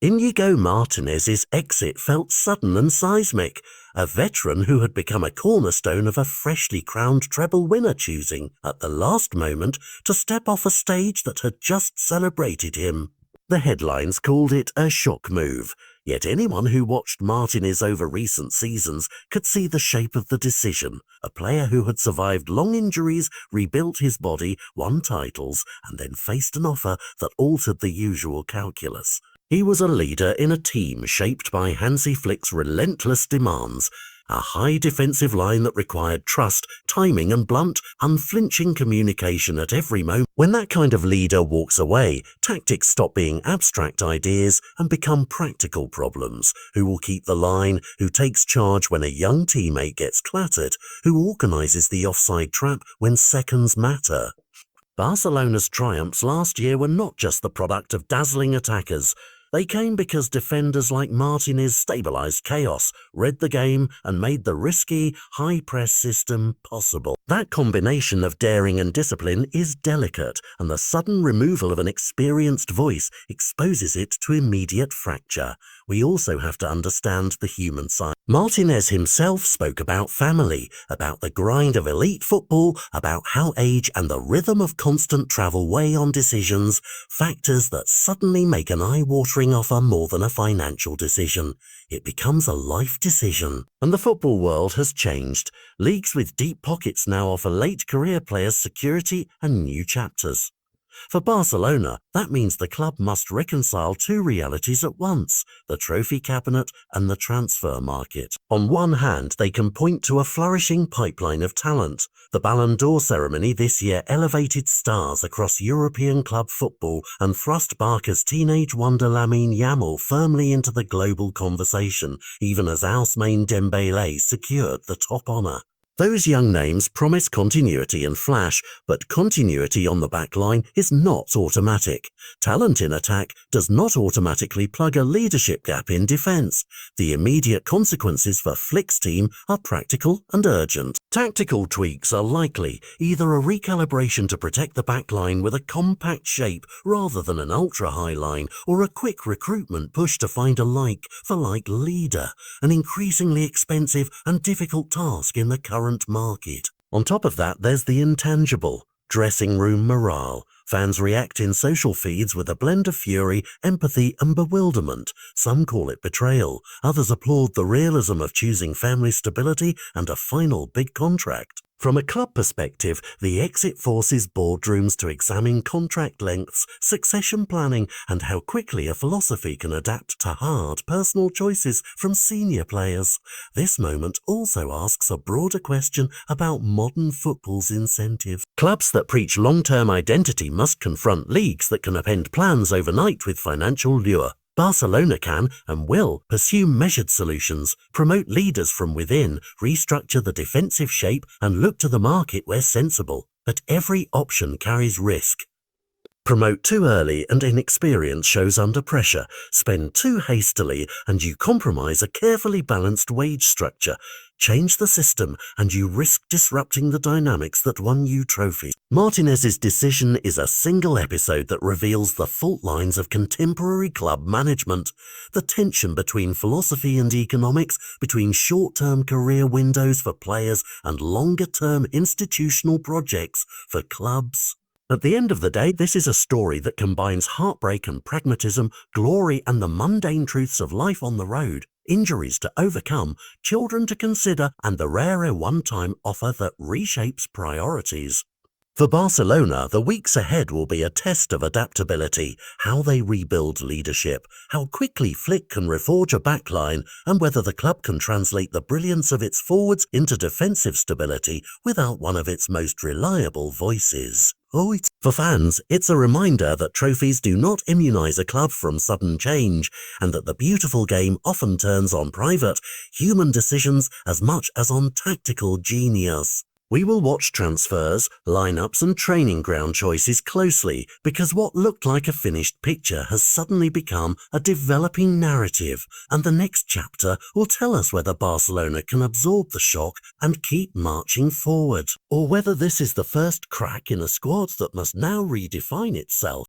Iñigo Martinez's exit felt sudden and seismic, a veteran who had become a cornerstone of a freshly crowned treble winner choosing, at the last moment, to step off a stage that had just celebrated him. The headlines called it a shock move, yet anyone who watched Martinez over recent seasons could see the shape of the decision. A player who had survived long injuries, rebuilt his body, won titles, and then faced an offer that altered the usual calculus. He was a leader in a team shaped by Hansi Flick's relentless demands, a high defensive line that required trust, timing and blunt, unflinching communication at every moment. When that kind of leader walks away, tactics stop being abstract ideas and become practical problems. Who will keep the line? Who takes charge when a young teammate gets clattered? Who organises the offside trap when seconds matter? Barcelona's triumphs last year were not just the product of dazzling attackers. They came because defenders like Martinez stabilized chaos, read the game, and made the risky, high-press system possible. That combination of daring and discipline is delicate, and the sudden removal of an experienced voice exposes it to immediate fracture. We also have to understand the human side. Martinez himself spoke about family, about the grind of elite football, about how age and the rhythm of constant travel weigh on decisions, factors that suddenly make an eye-watering offer more than a financial decision. It becomes a life decision. And the football world has changed. Leagues with deep pockets now offer late career players security and new chapters. For Barcelona, that means the club must reconcile two realities at once, the trophy cabinet and the transfer market. On one hand, they can point to a flourishing pipeline of talent. The Ballon d'Or ceremony this year elevated stars across European club football and thrust Barca's teenage wonder Lamine Yamal firmly into the global conversation, even as Ousmane Dembélé secured the top honour. Those young names promise continuity and flash, but continuity on the back line is not automatic. Talent in attack does not automatically plug a leadership gap in defence. The immediate consequences for Flick's team are practical and urgent. Tactical tweaks are likely, either a recalibration to protect the back line with a compact shape rather than an ultra-high line, or a quick recruitment push to find a like-for-like leader, an increasingly expensive and difficult task in the current market. On top of that, there's the intangible, dressing room morale. Fans react in social feeds with a blend of fury, empathy and bewilderment. Some call it betrayal. Others applaud the realism of choosing family stability and a final big contract. From a club perspective, the exit forces boardrooms to examine contract lengths, succession planning, and how quickly a philosophy can adapt to hard personal choices from senior players. This moment also asks a broader question about modern football's incentives. Clubs that preach long-term identity must confront leagues that can upend plans overnight with financial lure. Barcelona can and will pursue measured solutions, promote leaders from within, restructure the defensive shape and look to the market where sensible. But every option carries risk. Promote too early and inexperience shows under pressure. Spend too hastily and you compromise a carefully balanced wage structure. Change the system and you risk disrupting the dynamics that won you trophies. Martinez's decision is a single episode that reveals the fault lines of contemporary club management, the tension between philosophy and economics, between short-term career windows for players and longer-term institutional projects for clubs. At the end of the day, this is a story that combines heartbreak and pragmatism, glory and the mundane truths of life on the road, injuries to overcome, children to consider, and the rare one-time offer that reshapes priorities. For Barcelona, the weeks ahead will be a test of adaptability, how they rebuild leadership, how quickly Flick can reforge a backline, and whether the club can translate the brilliance of its forwards into defensive stability without one of its most reliable voices. For fans, it's a reminder that trophies do not immunize a club from sudden change, and that the beautiful game often turns on private, human decisions as much as on tactical genius. We will watch transfers, lineups and training ground choices closely, because what looked like a finished picture has suddenly become a developing narrative, and the next chapter will tell us whether Barcelona can absorb the shock and keep marching forward, or whether this is the first crack in a squad that must now redefine itself.